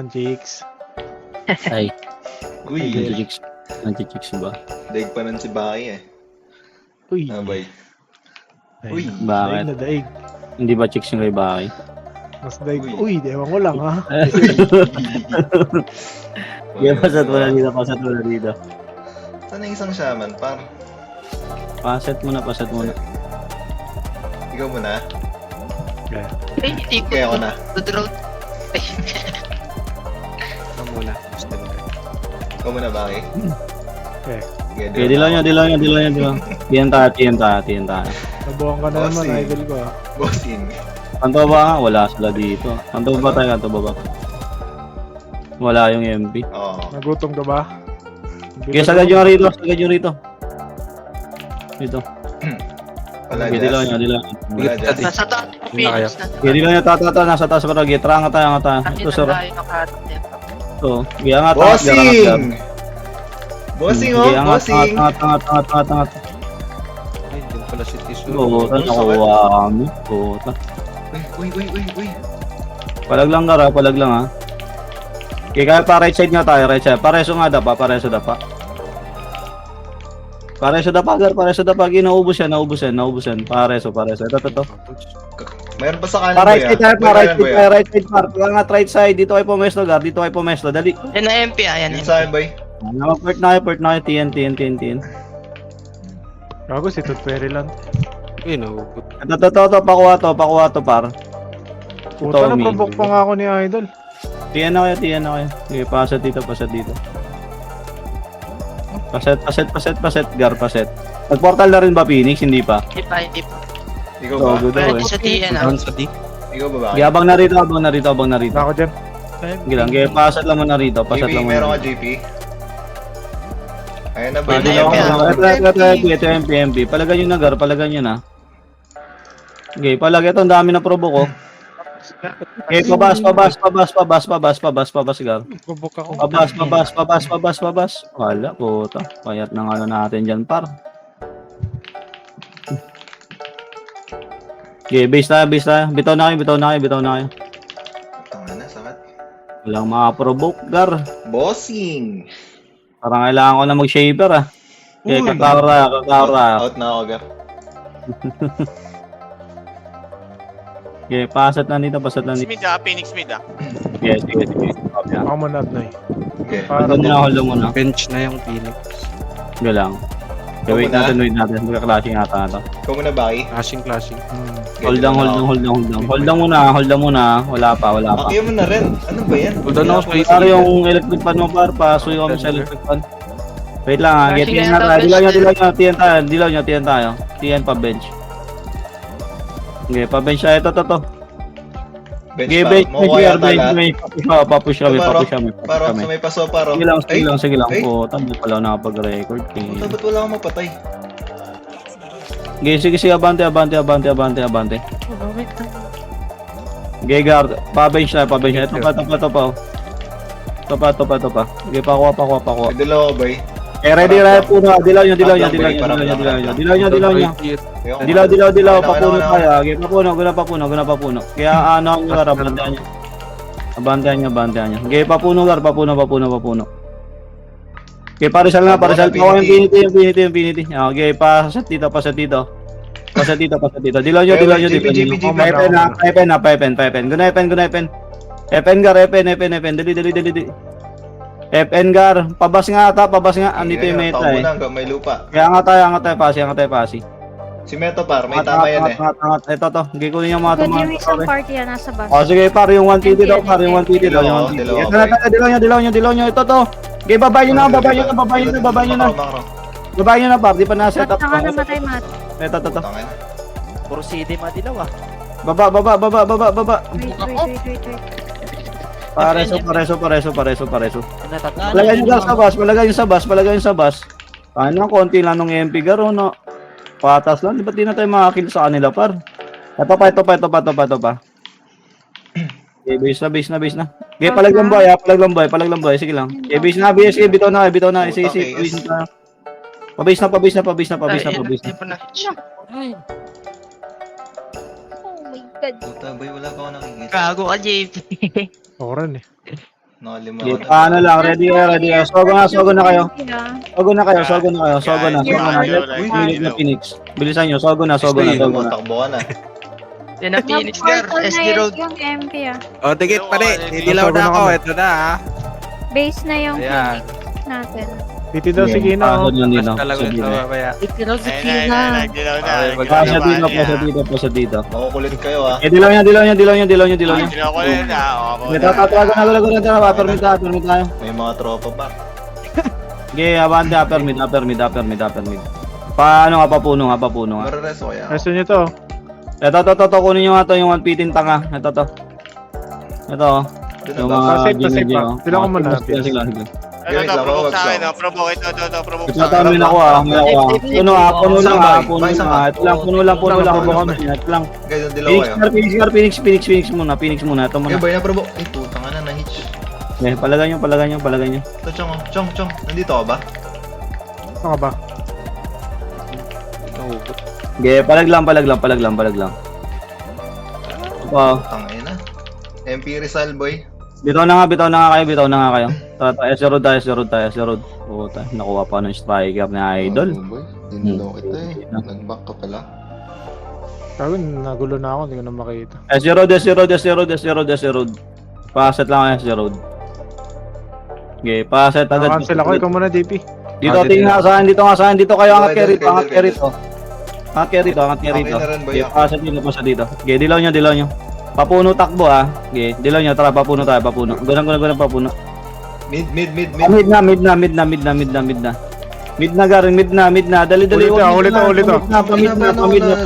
naman, Chicks. Ay, Uy, anti-chicks ba? daig pa nun si Baki eh. Uy. Abay. Ay, Uy. daig na daig. Hindi ba chicks yung kay Baki? Mas daig. Uy. Uy, ewan ko lang ha. Kaya pasat mo na dito, pasat mo na dito. Saan yung isang shaman, par? Pasat mo na. Ikaw muna. Okay. Ay, hindi ko. Kaya ako na. Dodraw. Ay, Ikaw muna. Gusto mo. Ikaw muna, Baki. Okay. Okay, dilaw nyo. Tiyan tayo. Nabuhan ka na Oh, naman, si- idol ko ha. Bossing. Kanto ba nga? Wala sila dito. Kanto ba tayo? Kanto ba? Wala yung MP. Oo. Nagutom ka ba? Kaya sagad yung rito. Dito. Wala Okay, dilaw nyo. Wala dyan. nasa taas. Hindi na kayo. Okay, dilaw nyo. Tata. Nasa taas pa rin. Tra nga tayo. Ito, sir. Ito. Kaya nga. Bossing! Bossing, oh! Kaya nga. Bossing! Tangat. Ay, dun pala si Tisu. Oo, nakuha kami. Puta. Uy! Palag lang ha. Okay, kaya pa right side nga tayo, right side. Pareso dapa. Pareso dapa, naubos yan. Pareso. Ito. Mayroon pa sa kanan, Pa right boy, side tayo, May kanan, boy, right side par. Palangat right side, dito ay pumesto, dali. Yan na MP, ayan. Yun sa akin, boy. Port na kayo, TN. Gago si Tutperi lang. Ay, nahugot. Ito, pakuha to par. Puta na, Tommy. provoke pa nga ako ni idol. TN na kayo. Okay, pasat dito. Paset, gar, paset. Nag-portal na rin ba, Phoenix? Hindi pa. Hindi pa. Ikaw So, ba? good daw Pwede eh. sa TN ah. Down sa D. Ikaw ba, Baki? Okay, abang na rito. Wala ako dyan. Sige lang, kaya pasat lang muna rito. JP, meron ka, JP? Ayan na, boy. Ano yun, Ito yung PMP. Palagan nyo na, gar. Palagan nyo na. Okay, palagay ito. Ang dami na probo ko. Okay, pabas, gar. Provoke ako. Pabas. Wala, puta. Payat ng ano natin dyan, par. Okay, base tayo. Bitaw na kayo. Tanga na, sakat. Walang makaprovoke, gar. Bossing! Parang kailangan ko na mag-shaper, ah. Okay, Uy! kakara. Out na ako, Gar. Okay, pasat na dito. Mid ah, Phoenix mid ah. Yes, sige. Okay. Ako muna, Abnoy. Okay. Para Hold mo na. Bench na yung Phoenix. Sige lang. Okay, wait natin. Magka-clashing ata ito. Ikaw muna, Baki. Clashing. Hold lang muna. Wala pa. Akiyo mo na rin. Ano ba yan? Hold on, ako, Hindi Paro yung electric fan mo, par. Pasuyo kami sa electric fan. Wait lang ha. Get Sige, in na tayo. Dilaw nyo. TN tayo. TN pa bench. Okay, pa bench tayo. Ito. Bench Okay, pa. bench. Makuha yata lahat. Papush kami. Paro, sa may paso, paro. Sige lang. Ay. Po, tanda pala ako nakapag-record. Puta, ba't wala akong mapatay? Okay, sige. Abante. Okay, guard. Pa-bench na. Ito pa. Ito pa. Okay, pakuha. May dalawa ko, boy. Okay, ready puno. Dilaw nyo. Parang Dilaw. Papuno tayo. Okay, papuno. Kaya ano ang gar, abantayan nyo. Okay, papuno. Okay, parisal. Pakuha yung pinity. Okay, pasat dito. Dilaw nyo. Pipen. Gunaipen. FN gar. Dali. FN gar. Pabas nga. Andito yung meta eh. May lupa. Kaya nga tayo, pasi. Si Meto, par. May tama yan eh. Ito. Hindi ko niya mga Good yung isang party yan, nasa bus. Sige, par, yung 150 daw. Dilaw nyo. Ito to. Okay, babae nyo na. Babae nyo na, par. Di pa na-set up. Saka namatay, Matt. Ito. Tangin. Puro CD madilaw ah. Baba. Wait. Pareso. Natatalo. Palagay nyo sa bus. Ano, konti lang nung MP garo, no? Patas lang. Di ba di na tayo makakill sa kanila, par? Ito pa. Okay, base na. Okay, palaglang boy. Sige lang. Okay, base na. Bitaw na. Sige. Base na. Pabase na. Oh my God. Puta, boy, wala pa ako nakikita. Gago ka, JP. Ako rin eh. Nakalima Sige, ako. paano lang, ready kayo. Sogo na kayo. Sogo na kayo. Pinig na Phoenix. Bilisan nyo, sogo na. Tumatakbo ka na. Yan ang Phoenix Gar, SD Road. Yung MP ah. O, tigit pa rin. Didilaw na ako. Ito na ha. Base na yung Ayan. Phoenix natin. Titi daw si Gina. Pasok lang Mas dito. talaga Sa ito dito. mamaya. Nagdilaw na. Pasok dito, pasok dito. Makukulit kayo ah. Dilaw nyo. Dilaw ko rin na. Tatawagan na tayo. Permit tayo. May mga tropa pa. Okay, abante, upper mid. Paano nga, papuno nga. Marareso kaya. Resto nyo to. Ito, kunin nyo nga to, yung 1 feet in tanga. Ito. Ito, yung mga Safe pa, safe pa. Gino. Sila ko muna. Sige. Ito, provoke sa akin. Provoke ito. Provoke Ito, sa akin. may ako. Puno lang. Ito lang, puno lang. Ito lang. Guys, ang dilaw kayo. Phoenix muna. Ito muna. Okay, boy, na-provoke. Ay, puta nga na, na-hitch. Okay, palagan nyo. Ito, Chong. Nandito ka ba? Ano ka ba? Nahugot. Okay, palag lang. Wow. Tangin na. MP Rizal, boy. Bitaw na nga kayo. Tara, S-Road tayo. Puta, nakuha pa ng striker ni Idol. Boy, dinulaw kita eh. Nag-back ka pala. Sabi, nagulo na ako. Hindi ko na makita. S-Road. Paset lang S-Road. Okay, paset agad. Cancel ako. Ikaw muna, JP. Dito, tingin nga saan. Dito kayo, angat carry to. Angat carry to. Okay na rin, boy. Okay, paset dito. Okay, dilaw nyo. Papuno takbo ah. Okay, dilaw nyo. Tara, papuno tayo. Ganun papuno. Mid. Mid na. Mid na. Dali. Ulit to. Pamid na.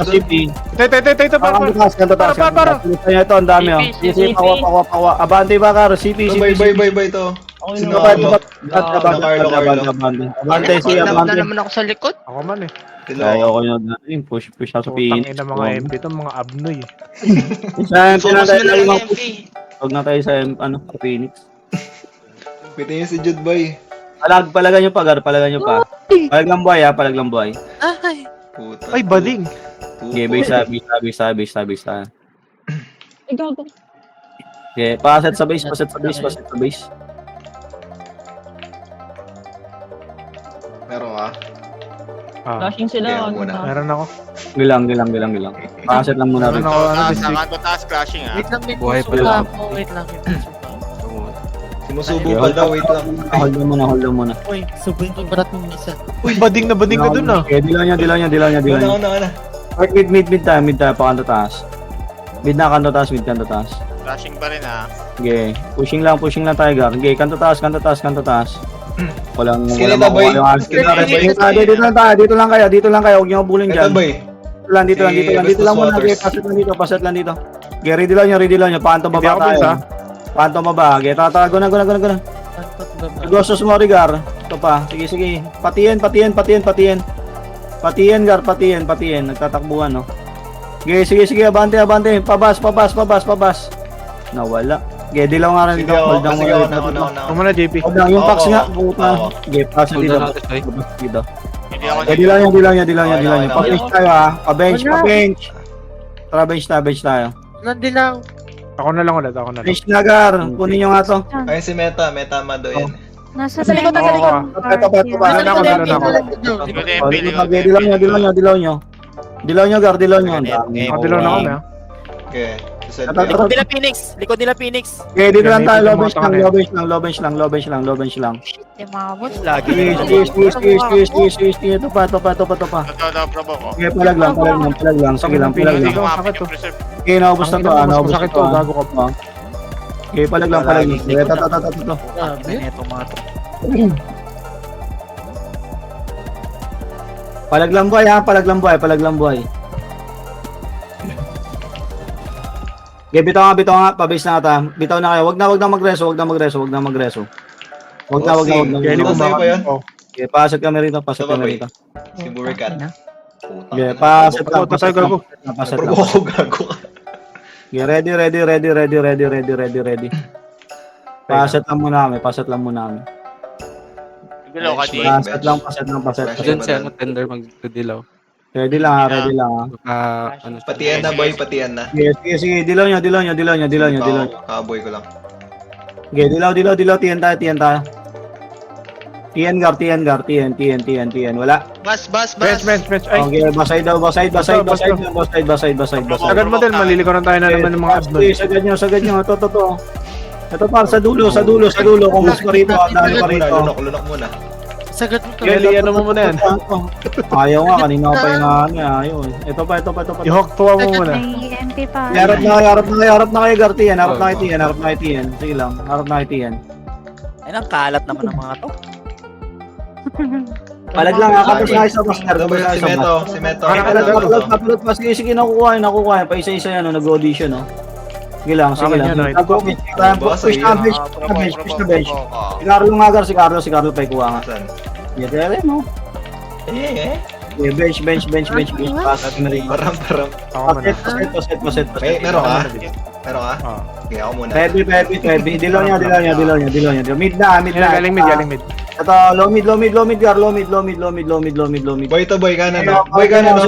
Pasipi. Ito. Para. Ito, ang dami oh. Sisi, pawa. Abante ba, Karo? CP. Boy, to. Sino Abante. Abante Abante. naman ako sa likod. Ako man eh. Dilaw. Ayoko nyo na. Push ako sa pin. Putang ina mga MP to. Mga abnoy eh. Focus mo na lang MP. Huwag na tayo sa Phoenix. Pitin yung si Jude, boy. Palagan nyo pa, Gar. Palag lang buhay. Puta. Ay, bading. Okay, base tayo. Okay, paset sa base. Meron ka? Flashing Kaya muna. Meron ako. Gilang. Paset lang muna rin. Meron ako. Kanto taas crashing ah. Buhay pa lang. Sinusubo pa daw, wait lang. Hold on muna. Uy, bading na dun ah. Okay, dilaw nyo. Una. Part mid tayo, pakanto taas. Mid na, kanto taas. Crashing pa rin ah. Okay, pushing lang tayo, Gar. Okay, kanto taas. Walang Skinita, boy. Dito lang kayo. Huwag nyo mabulin Ito, dyan. boy. Dito lang muna. Okay, paset lang dito. Okay, ready lang nyo. Paanto Hindi baba ako pins, tayo. ah. Paanto baba. Okay, tatago na. Gostos mo, Gar. Ito pa. Sige. Patiyan, Gar. Nagtatakbuhan, no? Okay, sige. Abante. Pabas. Nawala. Okay, dilaw nga rin dito. Hold down Sige, muna. una. Ikaw muna, JP. Hold down. Yung packs nga. Oo. Puta. Okay, pass Hold dito. on natin, Soy. Dito. Hindi ako Okay, dilaw nyo. Okay. Pa-bench tayo, ha. Pa-bench. Tara, bench tayo. Ako na lang ulit. Bench na, Gar. Kunin nyo nga to. Ayun si Meta ma daw yan. Nasa likod. Ito pa. Meron ako. Dilaw nyo, Gar. Ang dami. Nakadilaw na kami ah. Okay. Set Likod nila Phoenix. Okay, dito lang tayo. Low bench lang. Timabot. Please. Ito pa. Ito, provoke ko. Okay, palag lang. Sige lang. Hindi ko Sakit to. preserve. Okay, naubos na to. Sakit to. Gago ka pa. Okay, palag lang. Okay, tato. Palag lang buhay. Okay, bitaw nga. Pabase na ata. Bitaw na kayo. Wag na magreso. Kelly Ito, sa'yo kumaka. ba yan? Oh. Okay, pasok kami rito. Ito ba, boy? Si Burikat. Okay, pasok lang. Tayo gago. Provoke ko, gago ka. Okay, ready. Paset lang muna kami. Dilaw ka, G. Paset lang. Diyan si tender magdidilaw. Ready lang ha. Baka, Patian na, boy, patian na. Sige. Dilaw nyo. Kaboy ko lang. Okay, dilaw, tiyan tayo. Tiyan, wala. Bas. Bench. Ay, Okay, basay daw. Basay. agad mo din, malilikuran tayo na naman ng mga admin. Sagad nyo. Ito par, sa dulo. Kung gusto rito, ang dami pa rito. Lunok muna. Sagad mo Kelly, ano mo muna yan? Ayaw nga, kanina ko pa yung ayaw. Ito pa. I-hawk tuwa mo muna. May MP pa. Harap na kayo, Gartian. Harap na kayo, Tiyan. Sige lang, harap na kayo, Tiyan. Ay, ang kalat naman ng mga to. Palag lang, kapag sa isa bas, Ito ba yung si Meto? Palag pa, sige, nakukuha yan. Pa isa-isa yan, nag-audition, no? Sige lang. Push na bench. Si Carlo nga, Gar, si Carlo pa ikuha nga. Saan? Yadere, no? Bench. Pasat na rin. Param. Ako muna. Paset. Meron ka? Ah. Okay, ako muna. Heavy. Dilaw niya. Mid na. Galing mid. Ito, low mid, Gar. Low mid. Boy to boy, kanan no? Boy kanan no?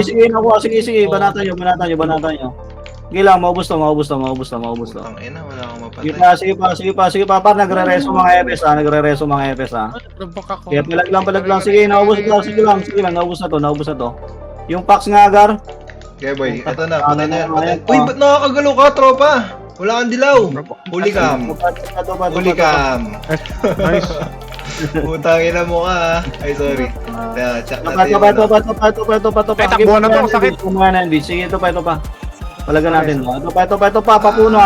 Sige, nakuha. Sige. Banatan nyo. Sige lang, maubos to. Putang ina, wala akong mapatay. Sige pa. Par, nagre-reso mga EPS ha. Kaya palag lang. Sige, naubos lang. Sige lang, naubos na to. Yung packs nga, Gar. Okay boy, ito na, patay na yan. Uy, ba't nakakagalo ka, tropa? Wala kang dilaw. Huli cam. Nice. Putang ina mo ka ha. Ay, sorry. Check natin Ito pa. takbuhan na to, sakit. Sige, ito pa. Palagan natin. Ito pa. Papuno.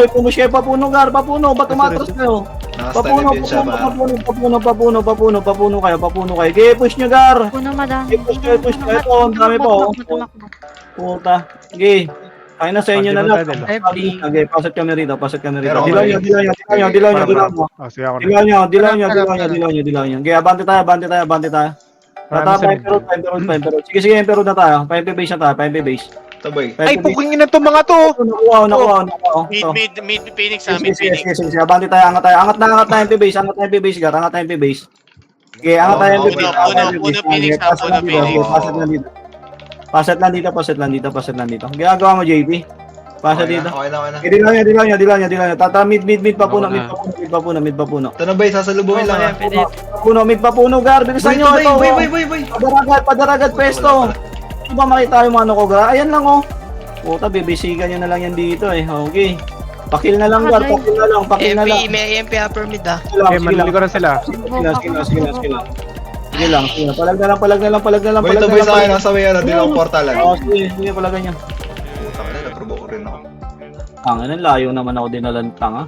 Oy, papuno, Gar. Papuno. Ba't umatras kayo? Nakastanib yun siya, ma. Papuno kayo. Okay, push nyo, Gar. Puno madami. Push kayo. Ito, ang dami pa, oh. Puta. Okay. Ay na sa inyo na lang. Okay, pasat kami rito. Dilaw nyo. Ah, sige ako na. Dilaw nyo. Okay, abante tayo. Tata, Pemperod. Sige, Pemperod na tayo. PMP base na tayo, base. Ito boy. Ay, pukingin na to mga to! Nakuha. Mid Phoenix sa mid Phoenix. Sige, abante tayo, angat tayo. Angat na MP base, Gar. Angat tayo MP base. Okay, angat tayo MP base. Puno Phoenix. Pasat lang dito. Ginagawa mo, JP. Pasat dito. Okay na. Dilaw nyo. Tata, mid pa puno. Ito na boy, sasalubungin lang ha. Mid pa puno, Gar. Bilisan nyo. Boy. Padaragad, pesto. Ano ba makita yung ano ko, Gar? Ayan lang, oh. Puta, bibisigan nyo na lang yan dito, eh. Okay. Pakil na lang, Gar. Pakil na lang. May MP upper mid ah. Okay, malilikuran sila. Sige lang. Palag na lang. Boy, ito boy sa akin, nasa may ano, dilaw portalan. Sige, palagan nyo. Putang ina, naprovoke ko rin ako. Tangan, layo naman ako dinalan tanga.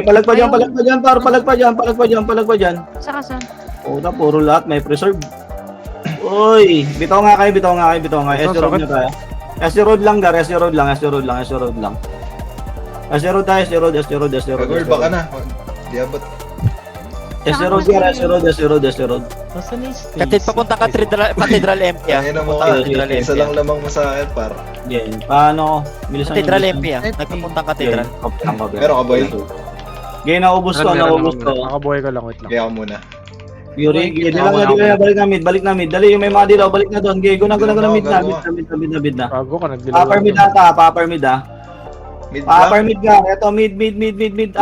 Palag pa dyan, par. Palag pa dyan. Saan? Puta, puro lahat may preserve. Uy, bitaw nga kayo. SD road na tayo. SD road lang, Gar. SD road lang. Gagawin baka na. Di abot. SD road. Katid papunta Cathedral MP ah. Tangina mo Papunta ka. Cathedral MP. Isa lang lamang mo sa akin, par. Yan. Paano? Bilisan Cathedral MP ah. Nagpapuntang Cathedral. Meron ka boy? Gaya, naubos ko. Nakabuhay ka lang, wait lang. Kaya ako muna. Yuri, dilaw na, balik na mid. Dali, yung may mga dilaw, balik na doon. Gaya, guna, mid na. Bago ka, nagdilaw. Upper mid ata, upper mid ah. Mid lang? Upper mid ka, eto mid. Upper mid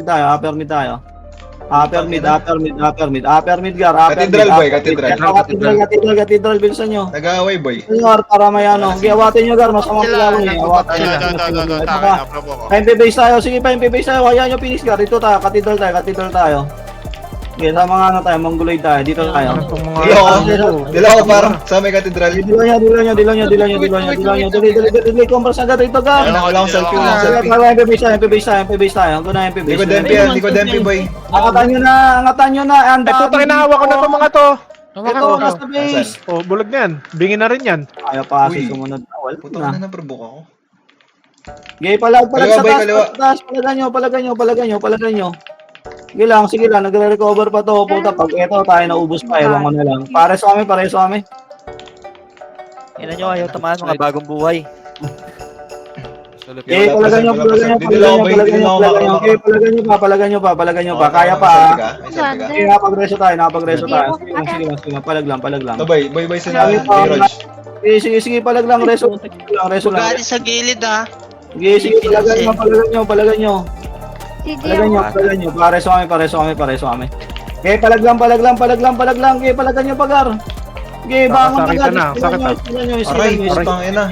tayo. Upper mid, Gar. Cathedral, boy, Cathedral. Cathedral, bilisan nyo. Nag-aaway, boy. Senyor, para may ano. Giyawatin nyo, Gar, masamang pilalo eh. Awatin nyo. MP base tayo, sige pa, MP base tayo. Hayaan nyo, Phoenix, Gar. Dito tayo, Cathedral tayo. Okay, sa mga ano tayo, Mongoloid tayo. Dito tayo. Ano tong mga... Dilaw ko, par. Sa may Cathedral. Dilaw nyo. Dili, compras agad rito, Gar. Wala akong selfie na. MP base tayo. Hanggang na MP base. Likod MP, boy. Angatan nyo na. Ay, puta, kinahawa ko na to mga to! Ito, nasa base. Oh, bulag na yan. Bingin na rin yan. Ayaw pa kasi Uy. sumunod. Wala Puta na. na, naprovoke ako. Gay, palag Kaliwa, sa boy, taas, kaliwa. taas. Sige lang, nagre-recover pa to. Puta, pag eto tayo naubos pa, ewan ko na lang. Pare sa amin. Ina nyo ayaw tamaan mga bagong buhay. Gay, palagan nyo. Palagan nyo pa. Kaya pa, ah. May selfie ka? Sige, napagreso tayo. Sige lang, palag lang. Ito, boy, sila. Roach. Sige, palag lang, reso lang. Ugali sa gilid ah. Sige, palagan nyo. Palagan nyo. Pareso kami. Okay, palag lang. Okay, palagan nyo, pagar. Okay, bangon Sakit pagar. na, sakit na. Aray, putang ina.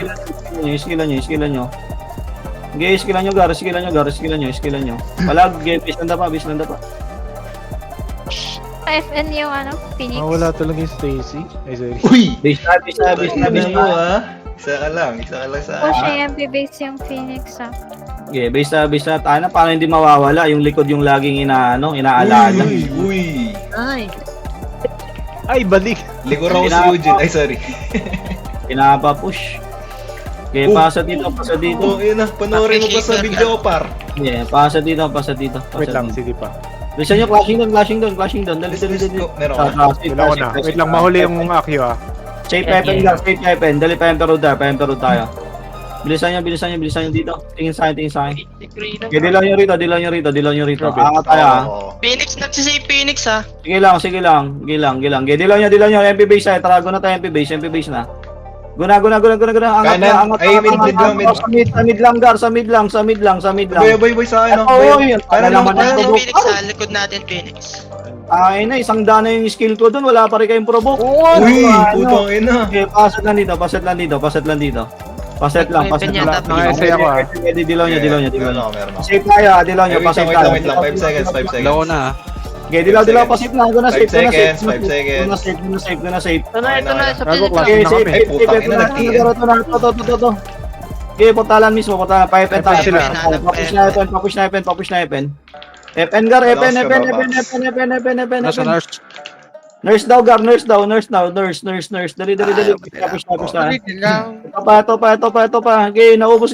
Iskilan nyo. Okay, iskilan nyo. Palag, okay, bislanda pa. FN yung Phoenix. Wala talaga yung Stacy. Ay, sorry. Uy! Base Ina mo na. ha. Isa ka lang sa... Push EMP base yung Phoenix Okay, base na. Tayo na, para hindi mawawala. Yung likod yung laging inaalala. Uy! Ay, balik. Liko raw si Eugene. Ay, sorry. Pinapa-push. Okay, pasa dito. Oo, ina. Panoorin mo pa sa video ko, par. Yeah, pasa dito. Wait lang, sige pa. Bilisan nyo, clashing doon. Dali. Meron ka. Wala ko na. Wait lang, mahuli yung Akio Safe weapon. Dali, pa-emperor tayo. Bilisan nyo dito. Tingin sa akin. Okay, dilaw nyo rito. Angat tayo ha. Oo. Phoenix, nagsisave Phoenix ha. Sige lang. Okay, dilaw nyo. MP base tayo. Tara, go na tayo MP base na. Guna. Kanan. Ay, mid lang. Sa mid lang. Boy sa akin. Oo, yun. Kanan naman Kanan tayo. Phoenix ha, likod natin Phoenix. Ay na, isang dana yung skill ko doon. Wala pa rin kayong provoke. Uy, putang ina. Okay, paset lang dito. Paset lang. Naka-essay ako Dilaw nyo. Meron ako. Safe tayo, dilaw nyo. Paset tayo. Wait lang. 5 seconds. Ilaw na ah. Okay, dilaw, pasit na. Guna 5 safe. seconds. Ito na, sa Gago, Phoenix. Okay, na safe. kami. Ay, putang ina, nagtiyan. Ito. Okay, puntalan mismo. Pipe and tayo. sila. Papush na FN. FN gar, FN. Nasa nurse. Nurse daw. Nurse. Dali. Papush na. Ito pa. Okay, naubos.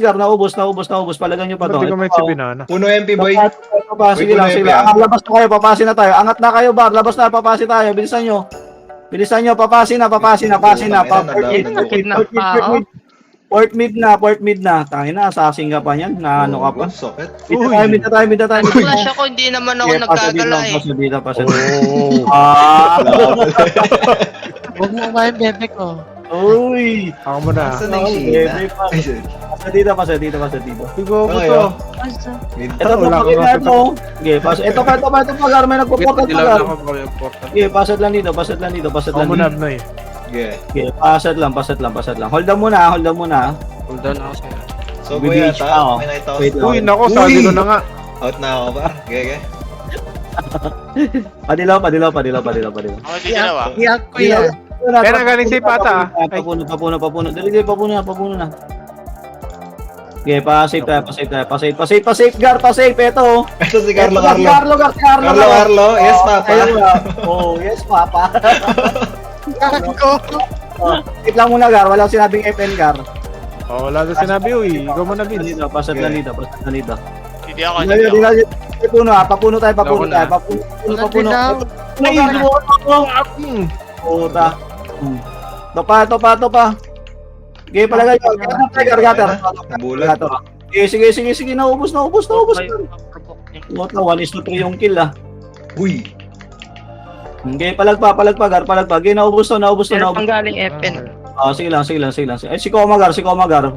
Palagan nyo pa to. Hindi ko may si Binana. Puno MP, boy. Ito pa. Sige lang. Labas na kayo, papasin na tayo. Angat na kayo, bar. Labas na, papasin tayo. Bilisan nyo, papasin na. Port mid na. Tangin na, assassin ka pa niyan. Na ano ka pa. Sakit. Mid na tayo. Flash ako, hindi naman ako nagkagala eh. Pasa dito. Huwag mo kumain bebe ko. Uy. Ako muna. Saan na yung Sheena? Ay, sorry. Pasa dito. Sigo ko Okay, to. oh. Basta. Ito Wala pa kang pagkakit mo. Okay, pasa. Ito pa, Gar. May nagpo-portal pa, Dilaw Gar. na ako baka yung portal. Okay, pasat lang dito. Ako muna, Abnoy. Okay. Okay, pasat lang. Hold down muna. Hold down ako sa'yo. So, kuya, BBH pa, oh. may nakita ko. Wait lang. Uy, nako, sabi ko na nga. Out na ako ba? Okay. Padilaw. Ako di ginawa. Iyak ko yan. Pero galing si Pata, ah. Ay. Papuno. Dali, papuno na. Okay, pa-save tayo. Pa-save, Gar, pa-save. Ito. Ito si Carlo. Carlo. Yes, Papa. Oh, yes, Papa. Gago. Wait lang muna, Gar. Walang sinabing FN, Gar. Oh, wala na sinabi, uy. Ikaw muna, Vince. Pasat lang dito. Hindi ako, Papuno tayo. Papuno. Puta. Ito pa. Okay, palagay ko. Gatter. Bulag. Sige. Naubos. Puta, 1:3 yung kill, ah. Uy. Okay, palagpa, Gar. Okay, naubos to. Pero pang galing FN. Sige lang. Ay, si Komagar.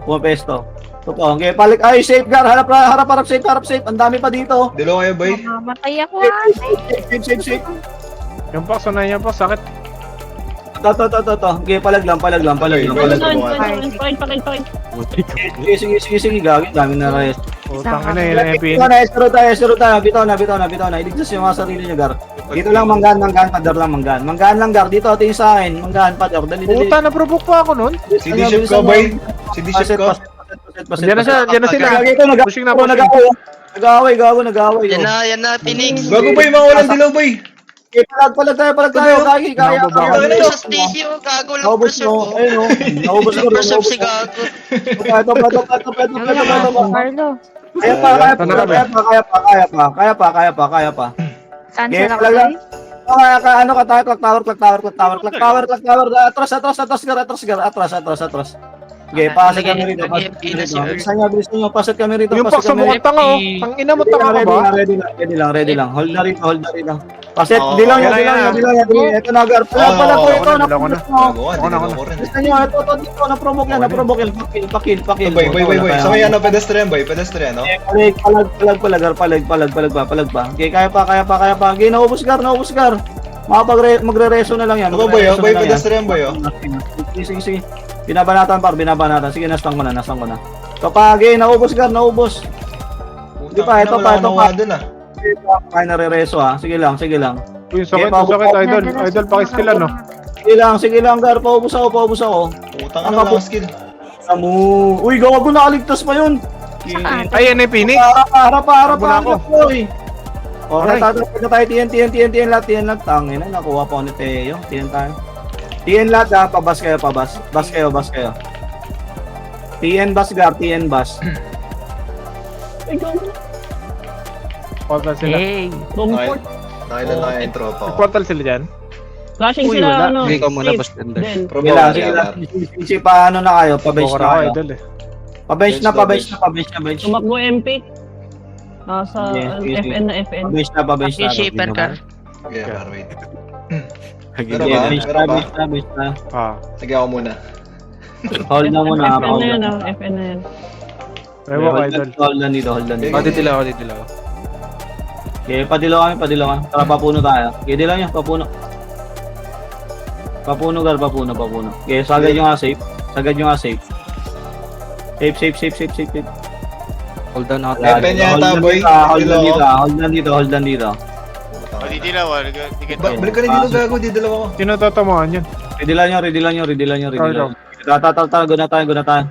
Pumapesto. Totoo. Okay, Ay, safe, Gar. Harap, safe. Ang dami pa dito. Dilo kayo, boy. Mamatay ako Safe. Yung box, yan po, sakit. To. Okay, palag lang. Sige, gagawin. Dami na rest. Utang na yun, MP. Estero tayo. Bitaw na. Iligtas yung mga sarili niya, Gar. Dito lang, manggaan, padar lang, manggaan. Manggaan lang, Gar. Dito, tingin sa akin. Manggaan, padar. Dali. Puta, na-provoke pa ako nun. Si D-Ship ko, boy. Si D-Ship ko. Diyan na sila. Pushing na. Nag-aaway. Yan na, Phoenix. Bago, boy. Mga walang dilaw, boy. Palag tayo. Kaya. Nababa Ano sa station, gago lang Naubos pressure mo. ko. Ayun, naubos ko. Pressure si gago. Ito. Carlo. Kaya pa. Cancel ako Talaga. guys. Ano ka tayo? Clock tower. Atras. Okay, pasat kami rito. Bilisan nyo, pasat kami rito. Yung box sa mukha tanga, oh. Ang ina mo, tanga ka ba? Ready lang. Hold na rito. Paset, Oo, dilaw yan, niya. yan. Ito na, Gar. Pala ko ito. Dilaw ko na. Gago ka, Ako na, dinilaw ko rin. Gusto nyo, ito, naprovoke yan. Pakil. Boy. Sa may ano, pedestrian boy, pedestrian, no? Palag pa. Okay, kaya pa. Okay, naubos Gar. Magre-reso na lang yan. Ako boy, boy, pedestrian boy, oh. Sige. Binabanatan. Sige, nastang ko na. Kapag, naubos Gar. Di pa, ito pa. Dun, ah. Kaya nare-reso ha. Sige lang. Uy, sakit, idol. Idol, pakiskill ano. Sige lang, Gar. Paubos ako. Putang na lang skill. Amu. Uy, gawago nakaligtas pa yun. Saan? Ay, yan yung Phoenix. Harap. Muna ako. Oy. Okay, tatapos na tayo. TN lahat. Tangin na, nakuha pa ako ni Teo. TN tayo. TN lahat ha. Pabas kayo. Bas kayo. TN bas, Gar. TN bas. Portal sila. Hey! Nakailan na yung tropa ko. Portal sila dyan. Flashing Uy, sila, wala. ano. Hindi ka muna, Steve, boss tender. Den. Pro Sige ba? lang. Sige, paano na kayo? Pabench Bukor na ako, kayo. idol eh. Pabench na. Tumakbo MP. Nasa Yes. FN na FN. Pabench na. Shaper ka. Okay, wait. Hagi Pero niya. ba? Bench na. Ah. Sige ako muna. Hold na muna. FN na yan, ah. FN na yan. Ewan ko, idol. Hold na dito. Dito lang ako. Okay, padilaw kami. Tara, papuno tayo. Okay, dilaw nyo, papuno. Papuno. Okay, sagad nyo nga safe. Safe. Hold down ako. Weapon yata, boy. Hold na dito. Balik ka rin dito, gago. Di dalawa ko. Sino tatamaan yan? Ridilan nyo. Go na tayo.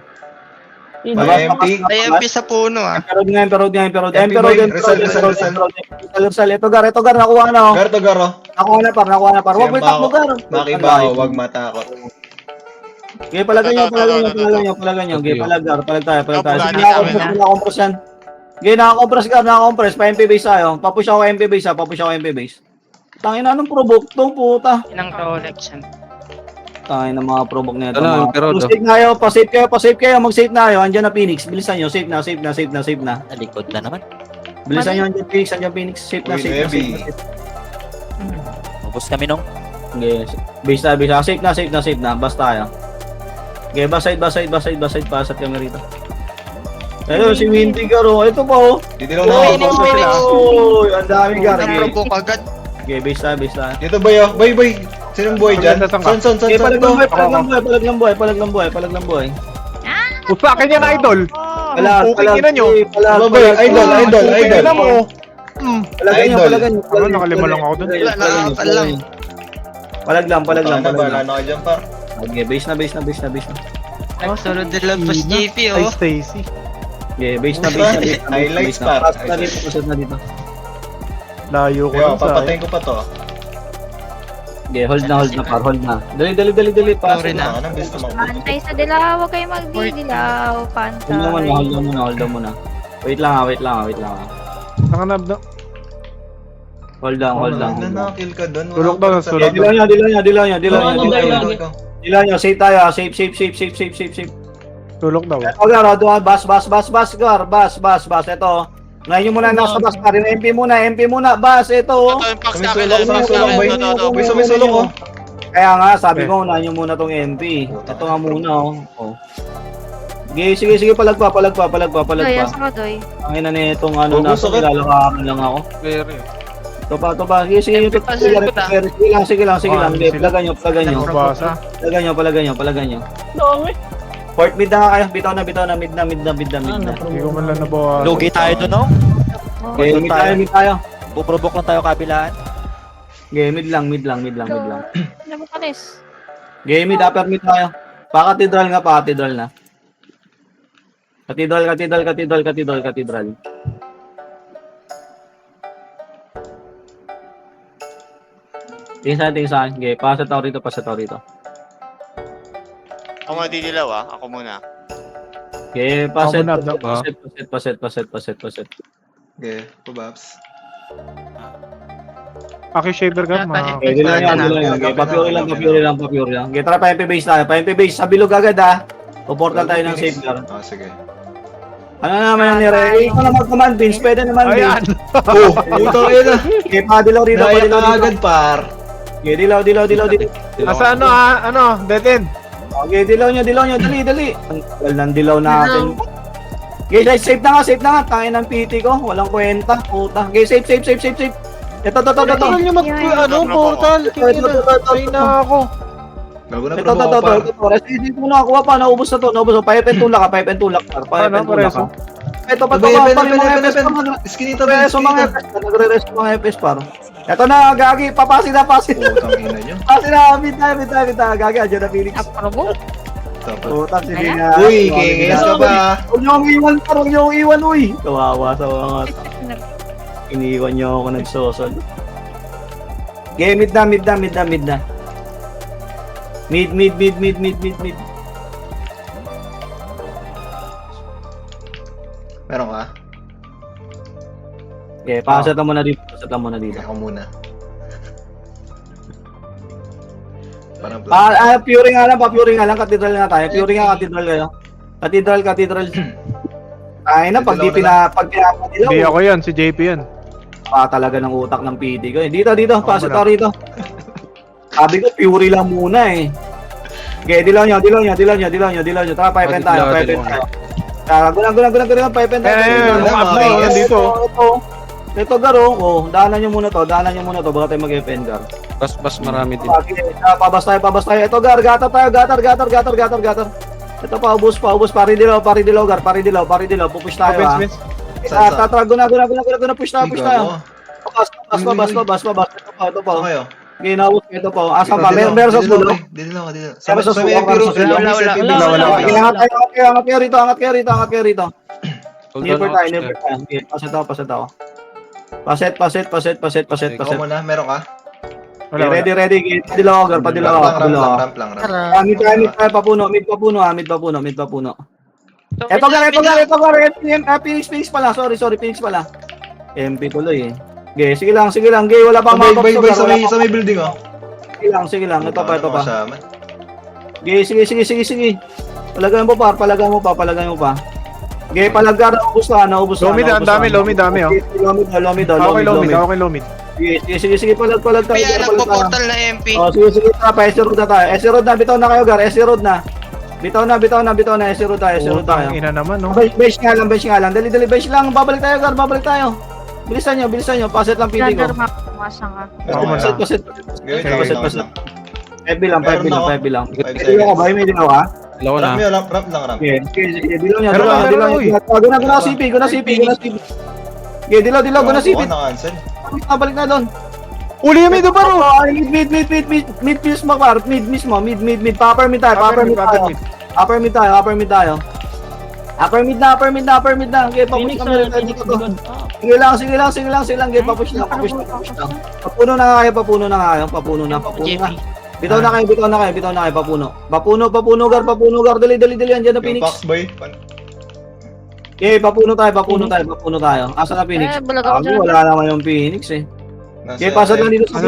May MP. May MP sa puno ah. Emperod. Rizal. Ito gar, nakuha na oh. Garo. Nakuha na par. Huwag mo itakbo gar. Makibaho, wag matakot. Okay, palagan nyo. Okay, palag tayo. Sige, nakakompres yan. Okay, nakakompres. Pa MP base tayo. Papush ako MP base. Tangin na, anong provoke to, puta. Inang Rolex yan. Tangin na mga provoke na ito. Ano, pero do. Pasave kayo. Mag-save na kayo. Andiyan na Phoenix. Bilisan nyo. Safe na. Nalikod na naman. Bilisan nyo. Andiyan Phoenix. Safe na. Uy, heavy. Ubus kami nung. Yes. Base na. Safe na. Basta tayo. Okay, baside. Pasat kami rito. Ayun, si Windy Garo. Ito pa oh. Dito lang ako. Phoenix. Uy, ang dami gar. Naprovoke agad. Okay, base na. Dito boy, oh. Boy. Sinong boy dyan? Maganda saan ka? Son Okay, to. palag lang boy. Usa, akin yan, idol. Okay, ina nyo. Ano ba yun? Idol. Ina mo. Palagan nyo. Ano, nakalima lang ako dun. Wala, nakakapalang. Palag lang. Bahala na ka dyan, par. Okay, base na. Oh, sunod din lang pas JP Ay, oh. Stacy. Okay, base na. Highlights, par. Pasat na dito. Layo ko Yo, dun sa... papatayin ko pa to. Okay, hold na. Dali. Sorry na. Anong gusto mo? Pantay sa dilaw. Huwag kayo magdidilaw. Pantay. Hold na muna. Wait lang. Nakanab na. Hold lang. Nakakil ka dun. Tulog daw, sulog. Dilaw nyo. Safe tayo. Safe. Tulog daw. O gar, bas. Ito. Ngayon muna nasa bas pa rin. MP muna. Bas, ito. Boy, sumisulong ko. Kaya nga, sabi ko, unahin nyo muna tong MP. Ito nga muna, oh. Sige, palag pa. Doy, asa ka, Doy? Ang ina na itong ano na, sakit. lalakakan lang ako. Very. Ito pa. Sige, sige lang. Palagan nyo. Nabasa. Palagan nyo. Dami. Port mid na nga kayo. Bitaw na. Mid na. Hindi ko man lang nabawa. Lugi tayo doon, no? Okay, mid tayo. Puprovoke lang tayo kabilaan. Okay, mid lang. Ano mo kalis? Okay, upper mid tayo. Pa-katedral na. Katedral. Tingin sa akin. Okay, pasat ako rito. Ako madidilaw ako muna. Okay, paset. Okay, pabaps. Aki shaver ka, ma. Okay, dilan yan. Okay, papure lang. Okay, tara pa MP base tayo. Sa bilog agad ha. Puportal tayo ng safeguard. Sige. Ano naman yan, Nere? Ikaw na mag-command, Vince. Pwede naman, Ayan! Vince. Oh, putang ina. Okay, padilaw rito, Naiyak padilaw ka dito. agad, par. Okay, dilaw. Nasa ano dead end. Okay, dilaw nyo, dali. Ang tagal ng dilaw natin. Okay, guys, save na nga. Tangin ng PT ko. Walang kwenta, puta. Okay, save. Ito. Tagal niyo portal. Ay na ako. Gago na, Ito. promo ka, par. Resident mo na, kuha pa, naubos na to. Pipe and tulak, par. Pipe and tulak, Pareso? Ito, Pen. Skinita, Reso mga FS, nagre-reso mga FS, par. Ito na, Gagi, papasin na. Putang ina nyo. Pasin na, mid na, Gagi, andyan na, Felix. Approbo? Puta, sige na. Uy, KKS ka ba? Huwag niyo akong iwan, uy. Kawawa sa mga iniwan niyo ako nagsosol. Okay, mid na. Mid. Meron ka? Okay, pasat lang muna dito. Ako muna. Parang Pure nga lang, katedral na tayo. Pure nga, katedral kayo. Katedral. Ay na, pag pinapadilaw. Hindi ako yan, si JP yan. Talaga ng utak ng PD ko. Dito, pasok ka rito. Sabi ko, pure lang muna eh. Okay, dilaw nyo. Tara, pipe tayo. Gulang, pipe tayo. Nandito. Ito, garong. Daanan nyo muna to. Baka tayo mag-FN, gar. Bas marami din. Pabas tayo. Ito, gar. Gatar tayo. Gatar. Ito, paubos. Pari dilaw, gar. Pupush tayo, ha. Vince. Guna, push tayo. Bas. Ito pa. Ano kayo? Ginawos ito po. Asan pa? Meron sa sulo. Dito lang. Meron sa Sa sulo. may Epiro. Wala. Angat kayo rito. Neighbor tayo. Okay, paset ako. Paset. Ikaw muna, meron ka? Ready. Padilaw, gar. Ramp lang. Mid tayo, papuno. Ito, gar. Phoenix pala. Sorry, Phoenix pala. MP tuloy eh. Okay, sige lang. Okay, wala pa Bay mapapag. sa may building, oh. Sige lang. Ito pa. Kasama. Okay, sige. Palagay mo pa. Okay, palagay naubos na. Lomid, ang dami, oh. Lomid. Ako kay Lomid. Sige, palag tayo. Kaya nagpo-portal na MP. Sige, SC Road na tayo. SC Road na, bitaw na kayo, gar. SC Road na. Bitaw na, SC Road tayo. Ina naman, no? Bench nga lang. Dali, bench lang. Babalik tayo. Bilisan nyo. Paset lang pili ko. Masang ka. Paset. Gawin. 5 bilang. Meron ako. 5 bilang. 5 Dilo ko ba? May dilo ka? Dalawa na. Ramp lang. Okay, dilo niya. Meron, uy. Guna CP. Okay, dilo, guna CP. Na-cancel. Balik na doon. Uli yung mid, baro! Mid mismo, par. Mid. Upper mid tayo. Upper mid tayo. Upper mid na. Okay, Phoenix papush kami. Phoenix good. Sige lang. Okay, papush lang. Papuno na kayo. Papuno na. Bitaw na kayo, papuno gar. Dali, andyan na Yung Phoenix. Fox Boy. Okay, papuno tayo. Asa na Phoenix? Bulag ako dyan. Wala naman yung Phoenix eh. Okay, pasat lang dito sa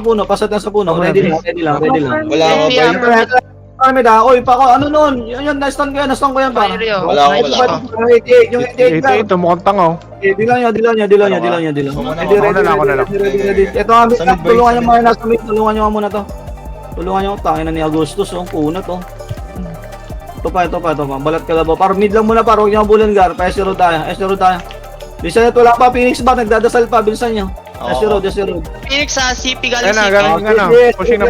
puno. Pasat na sa puno. Ready lang. Wala ako, Boy. Oy, ano nun? Yun, na-stun ko yan, par. Wala ako. Yung 88 gar. Ito, mukhang tanga, oh. Dilo nyo. Ako na lang. Ready. Ito ang tulungan nyo mga nasa mid. Tulungan nyo muna to. Tangin na ni Agustus. Kuna to. Ito pa. Balat ka ba? Par mid lang muna, par. Huwag nyo mabulan, gar. SC Road tayo. Bilisan nyo, wala pa. Phoenix ba? Nagdadasal pa. Bilisan nyo. SC Road. Phoenix sa CP galing Ayan na, CP. Pushing na.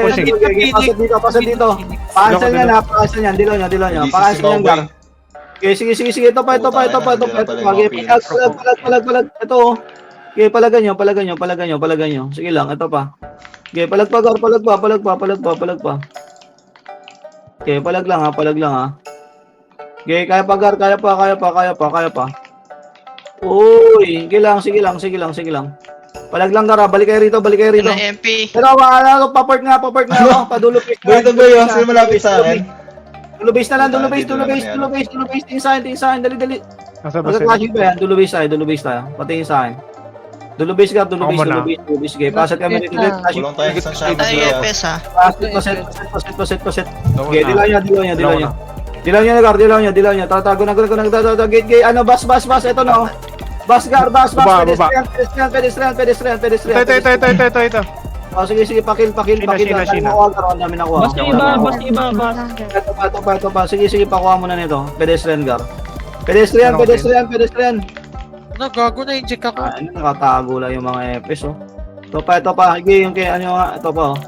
Pasat dito. Pacancel yan. Dilo nyo. Pacancel yan, gar. Okay, sige. Ito pa. Palag. Ito. Okay, palagan nyo. Sige lang, ito pa. Okay, palag pa. Okay, palag lang ha. Okay, kaya pa, gar. Kaya pa. Uy, sige lang. Palag lang, gar. Balik kayo rito. Na MP. Pero paport nga ako. Padulo base. Boy, ito boy, yung sila malapit sa akin. Dulo base na lang. Tingin sa akin. Dali. Nasa ba Magka-clashing ba yan? Dulo base tayo. Patingin sa akin. Dulo base. Okay, pasat kami dito. Kulong tayo isang shot. Tayo FS ha. Paset. Okay, dilo nyo. Dilaw nyo. Tatago na. Gate. Ano, bus. Ito na, oh. Bus, Gar. Baba. Pedestrian. Ito. Oh, sige, pakil. Sina. Ang dami nakuha. Bas iba. Ito pa. Sige, pakuha mo na nito. Pedestrian, Gar. Pedestrian. Gago na inject ako. Ano, nakatago lang yung mga EPS, oh. Ito pa. Sige, yung kay ano nga. Ito pa, oh.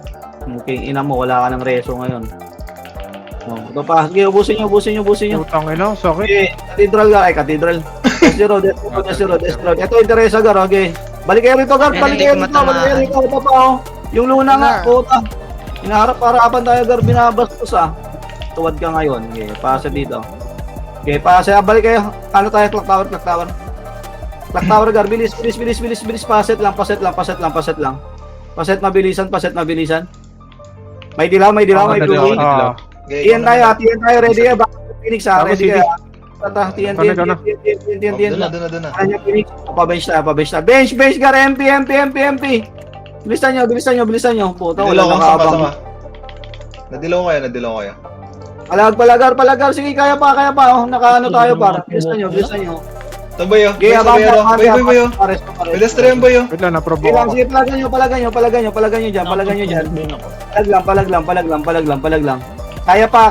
Okay, ina mo, wala ka ng reso ngayon. Oh, ito pa. Sige, ubusin nyo. Utang ina, sakit. Okay, Cathedral. Desro. Ito, interesa, Gar, okay. Balik kayo rito, Gar. Ito pa, oh. Yung luna nga, puta. Hinaharap-harapan tayo, Gar. Binabastos, ah. Tuwad ka ngayon. Okay, pasa dito. Okay, pasa. Balik kayo. Ano tayo? Clock tower, Gar. Bilis. Paset lang. Paset mabilisan. May dilaw. Blue. Tiyan tayo. Ready ka ba? Phoenix, ha? Ready ka. Tiyan. Doon na. Kanya Phoenix. Pabench na. Bench, Gar. MP. Bilisan nyo. Puta, wala Nadilaw ko, nakaabang. sama. Nadilaw kayo. Palagar. Sige, kaya pa. Oh, nakaano tayo, par. Bilisan nyo. Ito ba yun? Okay, abang Boy. Pares. Pedestrian ba yun? Wait lang, naprovoke Sige lang, ako. sige, palagan nyo dyan. Palag lang. Kaya pa,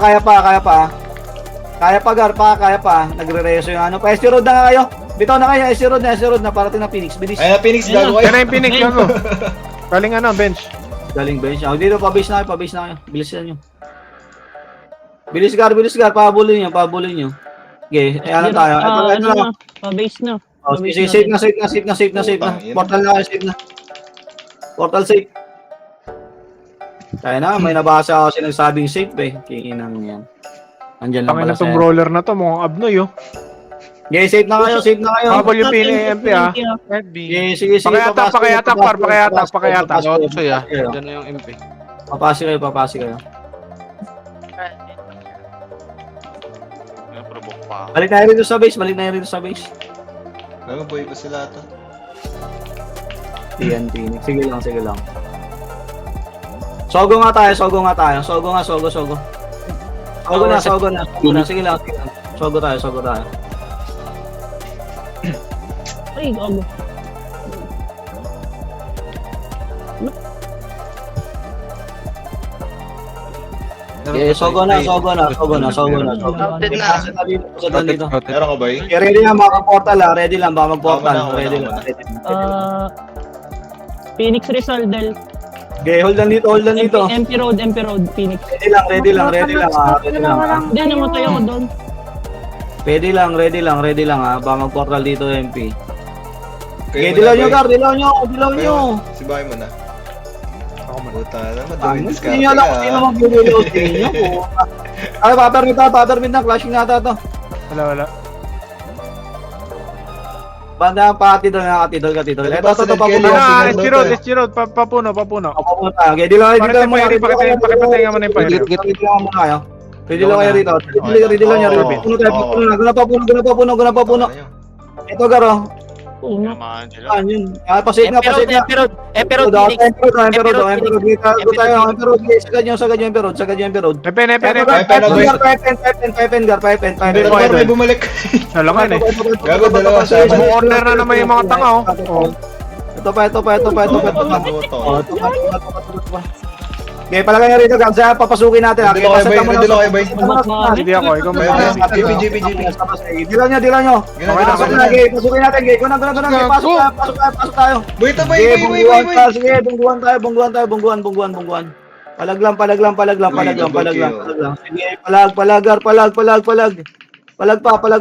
Gar, kaya pa. Nagre-reso yung ano. Pa-SC Road na nga kayo. Bitaw na kayo, SC Road na. Parating na Phoenix. Bilis. Ay na, Phoenix, gago kayo. Yan na yung Phoenix, gago. Galing bench. Galing bench. Dito, pa-base na kayo. Bilisan nyo. Bilis, Gar. Pahabulin nyo. Okay, ano tayo? Ito na. Pa-base na. Oh, sige, safe na. Portal na kayo, safe na. Portal safe. Kaya na, may nabasa ako sinasabing safe eh. Kinginang yan. Andyan lang Tangin pala na tong brawler na to, mukhang abnoy oh. Okay, safe na kayo. Habol yung PNAMP ah. Okay, sige. Pakayatak, pakayatak. Lotso ya. Diyan na yung MP. Papasi kayo. Balik na rin sa base. Gago, boy pa sila ito. TNT. Sige lang. Sogo nga tayo. Sogo na. Sige lang. Sogo tayo. Ay, gago. Okay, sogo na. Counted na. Pasatan dito. Meron ka ba yun? Okay, ready lang baka portal ha. Ready lang baka mag-portal. Ready lang. Phoenix Rizal del Okay, hold lang dito. MP Road, Phoenix. Ready lang ha. Hindi, namatay ako doon. Ready lang ha. Baka mag-portal dito MP. Okay, Kayo dilaw muna, nyo, boy. Gar. Dilaw nyo. Si Bay mo na. Ako man. Puta na, madawin Hindi discard nyo alam kung sino mag-reload sa inyo. Ay, papermit na. Clashing nata to. Wala. Banda katidol. Ito, Kelly, papuno. SG Road, papuno. Papuno tayo. Okay, dilaw mo. Pakipatay mo na yung fire. Ready lang kayo rito. Ready lang nyo. Papuno. Ito, Garo. Puno. Yun. Pasave na. MP Road, Phoenix. Sagad yung MP Road. Nepe. Pipen, Pero may bumalik. Nalangan eh. Gago, dalawa sa Order na naman yung mga tanga oh. Ito pa. Ito. Okay, palagay nyo rito, Gams. Papasukin natin. Dilo kayo, Bay. Hindi ako, ikaw may GP. Dilaw nyo. Pasok na, okay. Pasukin natin, okay. Kunang. Pasok tayo. Boy, ito, Bay. Sige, bungguan tayo. Palag lang. Sige, palag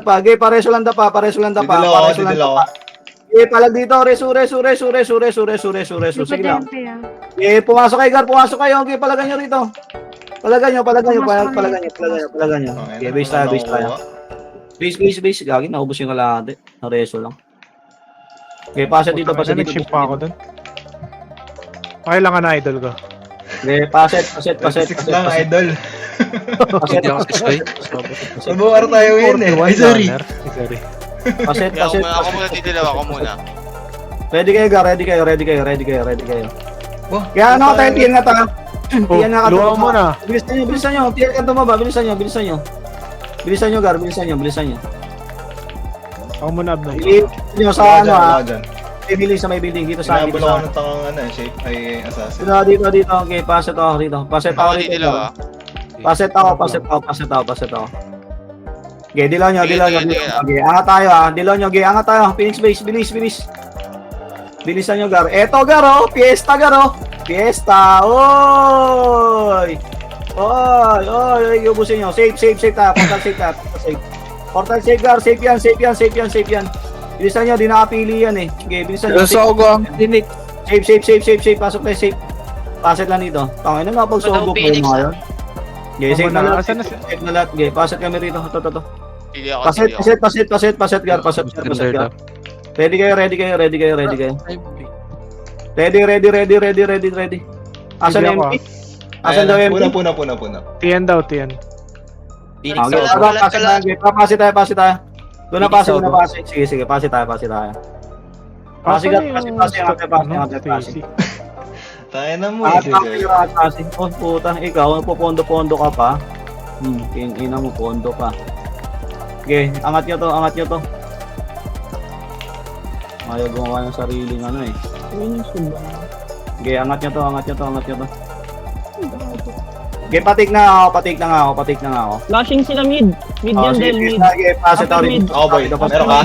pa. Okay, pareso lang dapa. Dilo ako. Okay, palag dito. Resu. Sige lang. Okay, pumasok kayo. Okay, palagan nyo rito. Palagan nyo. Okay, base tayo. Base. Gagi, naubos yung kalahati. Nareso lang. Okay, pasa dito. Nag-ship pa ako dun. Pakailangan na idol ko. Okay, paset. Six lang, idol. Hindi ako sisay. Mabuwar tayo ngayon eh. Ay, sorry. Paset. Ako muna titilaw, ako muna. Ready kayo, Gar. Ready kayo. Wah, Kaya ano tayo, tiyan nga tayo. Luwa mo na. Bilisan nyo. Tiyan ka tumaba, bilisan nyo. Bilisan nyo, Gar. Bilisan nyo. Ako muna, Abnoy. Bilisan nyo sa Wala ano dyan, ha. wala dyan. Building sa may building. Dito sa akin. Sinabol ako ng tangang ano eh, shape ay assassin. Dito. Okay, paset ako rito. Paset ako Ako rito. didilaw ah. Paset ako. Okay, dilaw nyo. Sige. Okay, angat tayo ha. Dilaw nyo, okay, angat tayo. Phoenix base, bilis. Bilisan nyo, Gar. Eto, Gar, oh. Fiesta, Gar, oh. Fiesta, oy! Oy, ubusin nyo. Safe tayo. Portal safe, Gar. Safe yan. Bilisan nyo, di nakapili yan eh. Okay, bilisan nyo. Sa ugo ang tinik. Safe. Pasok tayo, safe. Paset lang dito. Tangin na napag-sogo ko yung mga yun. Okay, safe na lahat. Safe na lahat. Okay, paset kami rito. Ito. Pili ako. Paset, Gar. Paset, Gar. Ready kayo. Ready. Asan Sige yung ako, MP? Asan daw yung MP? Puna. Tiyan daw, tiyan. Phoenix Okay, ka lang. pasit tayo. Doon na pasit. Sige, pasit tayo. Pasit. Tayo na mo. Pasit. Oh, puta, ikaw, pondo ka pa. Ina mo, pondo ka. Okay, angat nyo to. Ayaw gumawa ng sariling ano eh. Okay, angat nyo to. Okay, patik na ako. Flashing sila mid. Mid yan, Del, mid. Okay, pasit ako rin. Ako boy, meron ka?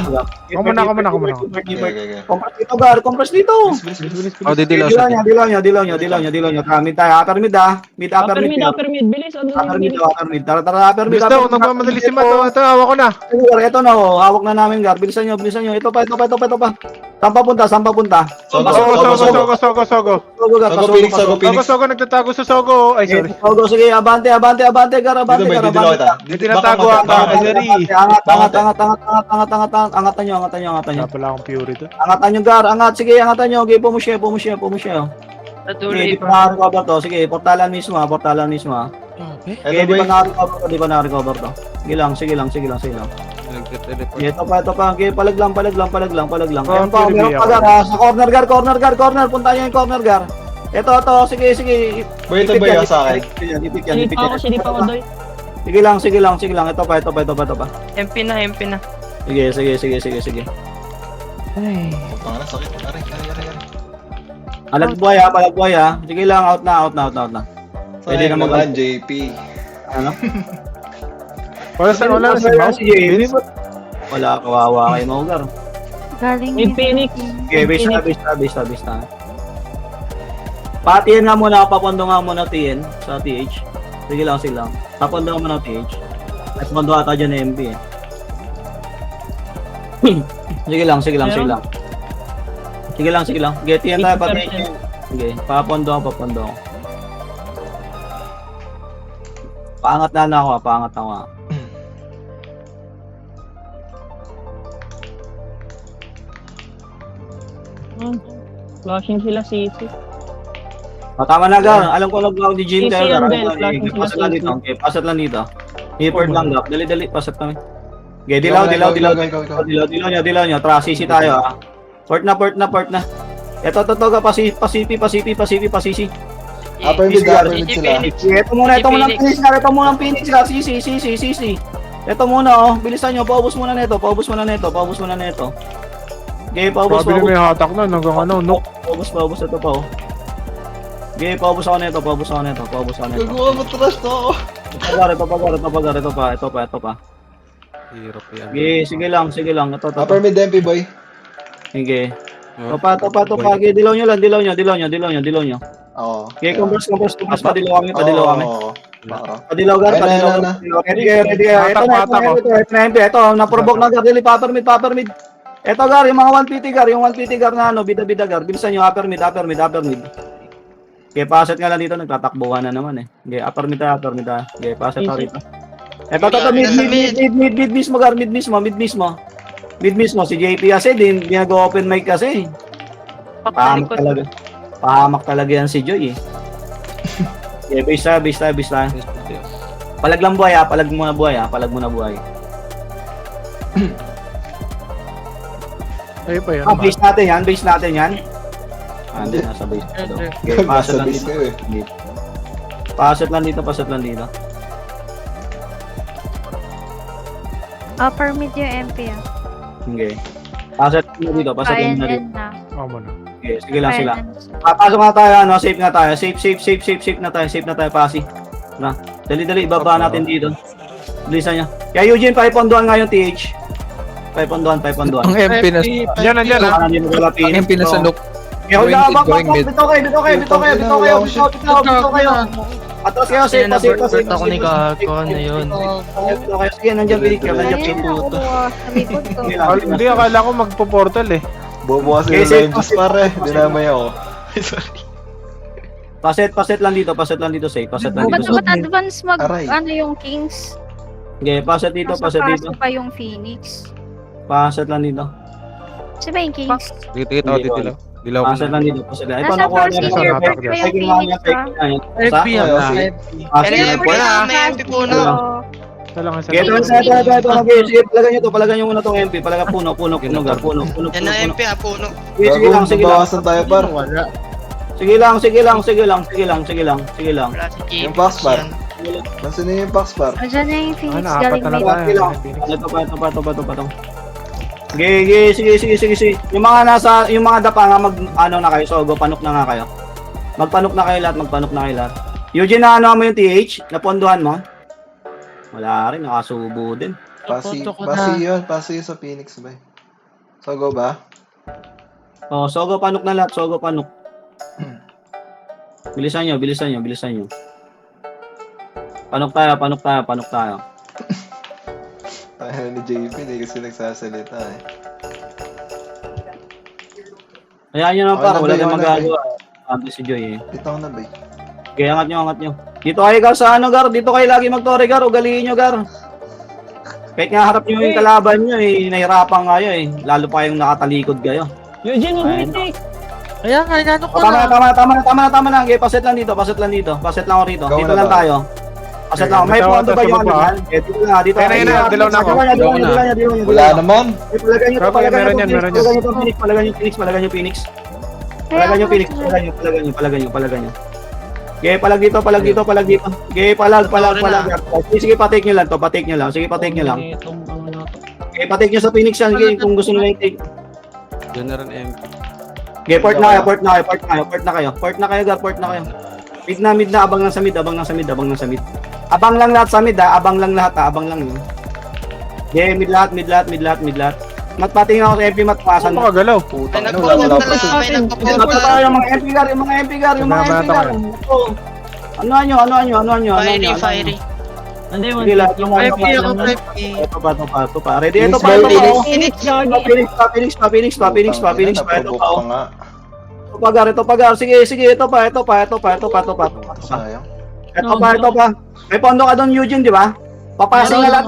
Ako muna. Okay. Compress dito, Gar. Compress dito. Oh, didilaw sa Dilaw nyo. Mid tayo. Upper mid ah. Upper mid. Bilis. Upper mid. Tara, upper mid. Gusto, nagmamadali si Mato. Ito, hawak ko na. Ito na oh. Hawak na namin, Gar. Bilisan nyo. Ito pa. Saan pa punta? Sogo. Phoenix. Sogo, nagtatago sa Sogo. Ay, sorry. Sogo, sige. Abante, Gar. Dito boy, dito kita. May tinatago ako. Ay, sorry. Angatan nyo. Wala pala akong Fury to. Angatan nyo, Gar. Sige, angatan nyo. Okay, pumusya. Sige, di pa na-recover to. Sige, portalan mismo. Sige, di pa na-recover to. Sige lang. Ito pa. Okay, palag lang. Meron pa, Gar. Sa corner. Punta nyo yung corner, Gar. Ito. Sige. Boy, ito boy sa akin. Ipit Silip yan. ako, Doy. Sige lang. Ito pa. MP na. Sige. Pangalan sakit. Aray. Palag buhay ha. Sige lang, out na. Pwede na mag JP. Ano? Wala na si Mau. Si JB. Wala, kawawa kay Mogar. Galing May Phoenix. Okay, base na. Patiyan nga muna, papondo nga muna TN sa TH. Sige lang. Papondo nga muna TH. At papondo ata dyan na MP eh. Sige lang. Sige lang. Get yan tayo pati. Sige, papondo ako. Paangat na ako. Flashing sila, City. Tama na, Gar. Alam ko lang ako di Jim Easy tayo. yan, Del. Flashing Pasat sila, lang dito. Okay, pasat lang dito. Hipper lang, Gap. Dali, pasat kami. Okay, dilaw. Ikaw. Dilaw nyo. Tara, sisi tayo ah. Port na. Ito, pasipi. Upper mid sila. Ito muna ang Phoenix, Gar. Sisi. Ito muna oh. Bilisan nyo. Paubos muna neto. Okay, paubos. Pabili may hatak na. Hanggang ano, no. Paubos. Ito pa oh. Okay, paubos ako neto. Gagawa mo trash to ako. Ito pa. Hirap yan. Okay, sige lang. Ito. Upper mid MP boy. Sige. Ito pa. Okay, dilaw nyo. Oo. Okay, converse, padilaw kami. Oo. Padilaw, Gar. Ayun, Ready kayo. Ito, na-provoke na, Gar. Dili, upper mid. Ito, Gar, yung mga 150, Gar, na ano, bida, Gar. Bilisan nyo, upper mid. Okay, paset nga lang dito, nagtatakbuhan na naman eh. Okay, upper mid tayo. Okay, paset tayo rito. Ito, mid mismo, Gar, mid mismo. Si JP kasi, di nag-open mic kasi. Pahamak talaga yan si Joy eh. Okay, base tayo. Palag lang buhay ha, palag muna buhay. Ay pa yan. Base natin yan. Hindi, nasa base na daw. Okay, paset lang dito. Permit yung MP ah. Okay. Paset na dito, paset Kaya na dito. yan na. Ako muna. Okay, sige lang sila. Kaya Pasok nga tayo, ano, safe nga tayo. Safe na tayo, pasi. Na. Dali, ibaba natin dito. Bilisan niya. Kaya Eugene, 5-on-1 nga yung TH. 5-on-1. Ang MP na Yan, nandiyan ha. ang MP na salok. Kaya huwag Going mid, going mid. Bito kayo. Atras kayo, safe. Ako ni Gago, ano yun? Sige, nandiyan pilik ka, nandiyan pilik. sabi ko to. Hindi, akala ko magpo-portal eh. Bubukas Okay, yung safe, Rangers safe. pare. Dinamay ako. Sorry. Paset lang dito, safe. Paset lang Ba't dito. ba't advance mag, Aray. ano yung Kings? Okay, paset dito. Paso pa yung Phoenix. Paset lang dito. Siya ba yung Kings? Dito, dito. Dilaw Paset lang dito, paset lang. Ay, Nasa panakuha first na year, yung attack pa dyan. yung Phoenix ah. FB MP na, may MP po na. Ito lang ang Sige, sige, palagan nyo muna tong MP. Palagan puno. Yan na MP puno. Sige lang. Bawasan tayo par. Sige lang. Wala si JP. Yung box bar. Yan. Nasaan na yung box par? Diyan na yung Phoenix Ano, apat galing na lang may. tayo. Ito pa. Sige. Yung mga dapa nga na kayo, sogo, panok na nga kayo. Magpanok na kayo lahat. Eugene, na ano mo yung TH? Naponduhan mo? Wala rin, nakasubo din. Pasi yun sa Phoenix ba? Sogo ba? Oh, sogo, panok na lahat, panok. Bilisan nyo. Panok tayo. Tayo ni JP, hindi kasi nagsasalita eh. Hayaan nyo naman Okay pa, na, wala Bay, nang okay na, magagawa. Sabi si Joy eh. Bitaw na ba? Okay, angat nyo. Dito kayo Gar sa ano Gar, dito kayo lagi magtore Gar, ugaliin nyo Gar. Kahit nga harap nyo yung kalaban nyo eh, nahirapan kayo eh. Lalo pa yung nakatalikod kayo. Eugene, mag-mitik. Kaya nga, inano ko Tama na. Okay, paset lang dito. Paset lang ako rito. Go Dito na lang ba? tayo. Paset lang. May Bitaw pondo ata ba sa yung ano baba. yan? Dito na, dito. Ayun na, dilaw na ako. Dilaw niya. Wala naman. Palagay nyo Baba, meron yan. Palagay nyo Phoenix. Palagay nyo. Okay, palag dito. Okay, palag. Sige, patake nyo lang to. Sige, patake nyo lang. Okay, patake nyo sa Phoenix yan. Okay, kung gusto nyo yung take. Diyan na rin MP. Okay, port na kayo. Port na kayo. Mid na, abang lang sa mid. Abang lang lahat sa mid, ha? Abang lang yun. Okay, mid lahat. Matpatingin ako sa MP, matpasan mo. Makagalaw. Putang May ina, wala nagpo-portal pa na, may Ano nagpo-portal. tayo, yung mga MP gar. Oo. Ano nyo? Fiery. Hindi, Sige, lahat yung mga Ito pa. Ready? Ito pa. Phoenix. Phoenix pa. Ito pa. Ito pa, Gar. Sige. Ito pa. Sayang. Ito pa. May pondo ka doon, Eugene, di ba? Papasi lahat.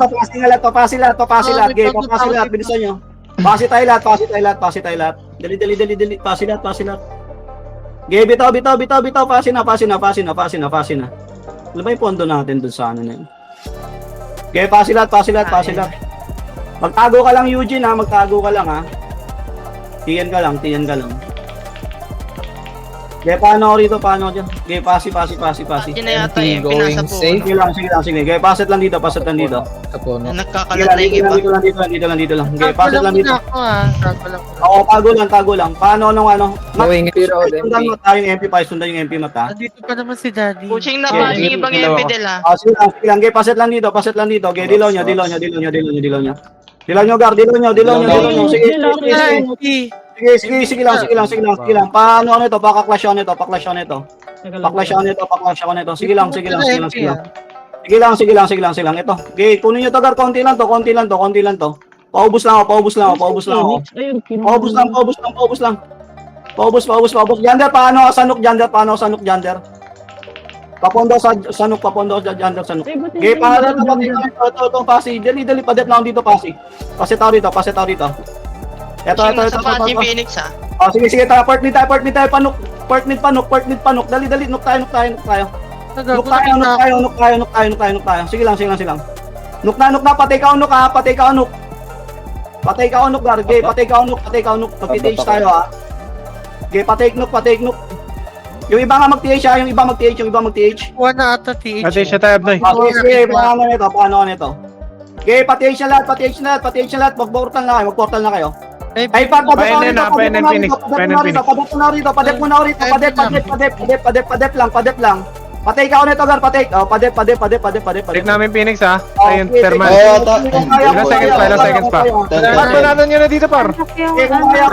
Gay, papasi lahat. Bilisan nyo. Pasi tayo lahat. Dali. Pasi lahat. Gay, bitaw. Pasi na. Ano ba yung pondo natin doon sa ano na yun? Gay, pasi lahat. Magtago ka lang, Eugene, ha? ha? Tiyan ka lang. Gaya, paano ako rito? Dyan? Gaya, pasi. Yun na yata yung pinasa po. Sige lang. Gaya, paset lang dito. Nagkakalat na yung iba. Dito lang. Gaya, paset lang dito. Ako Oo, tago lang. Paano nung ano? Going Sundan mo tayo yung MP5, sundan yung MP mata. Andito pa naman si Daddy. Pushing na ba yung ibang MP nila? Sige lang. Gaya, paset lang dito. Gaya, dilaw nyo. Dilaw nyo, Gar. Sige lang. Paano ano ito? Paklash ako nito. Sige lang. Ito. Okay, kunin nyo to, Gar. Konti lang to. Paubos lang ako. Ayun, Paubos lang. Jander, paano sanok Jander? Papondo sa sanok. Jander. Okay, paano ito, pasi. Dali, padet lang dito, pasi. Pasi tao dito. Ito. Sapat yung Phoenix ha. Sige, tayo. Port mid tayo, panok. Dali, nuk tayo. Nuk tayo. Sige lang. Nuk na, patay ka unok, ha. Patay ka unok, Gar. Okay, patay ka unok. Pag-TH tayo, ha. Okay, patay nuk. Yung iba nga mag-TH, ha. Yung iba mag-TH. Wala ata TH. Ate siya tayo, Abnoy. Okay, sige, paano nito? Okay, pati siya lahat. Mag-portal na kayo. Ay, Painin na, painin Phoenix, painin Phoenix. Padep mo na rito. Padep lang. Patay ka ulit, Ogar, patay. Oh, padep. Take namin Phoenix ha. Ayun, Okay, thermal. Ay, ata. Ilang seconds pa. Par, panalo nyo na dito, par. Knock yung Okay, kung kaya,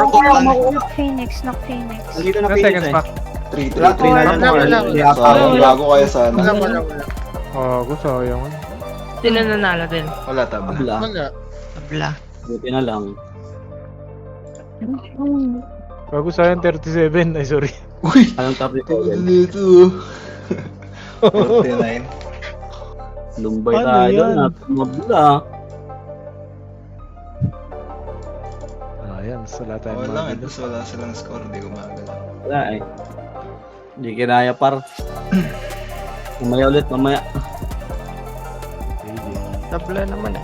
knock Phoenix. Nandito na Ilang seconds pa. 3-3. Bago kaya sana. Oh, gusto yung. Sino nanalo din? Wala tabla. Tabla. Buti na lang. Bago sa 37. Ay, sorry. Uy! Anong topic ko? Dito. 49. Lumbay Ano tayo. yan? Mabula. Ayan, wala tayong Wala nga, mga tapos wala silang score. Hindi ko magalaw. Wala eh. Hindi kinaya par. Mamaya ulit, mamaya. Tabla naman eh.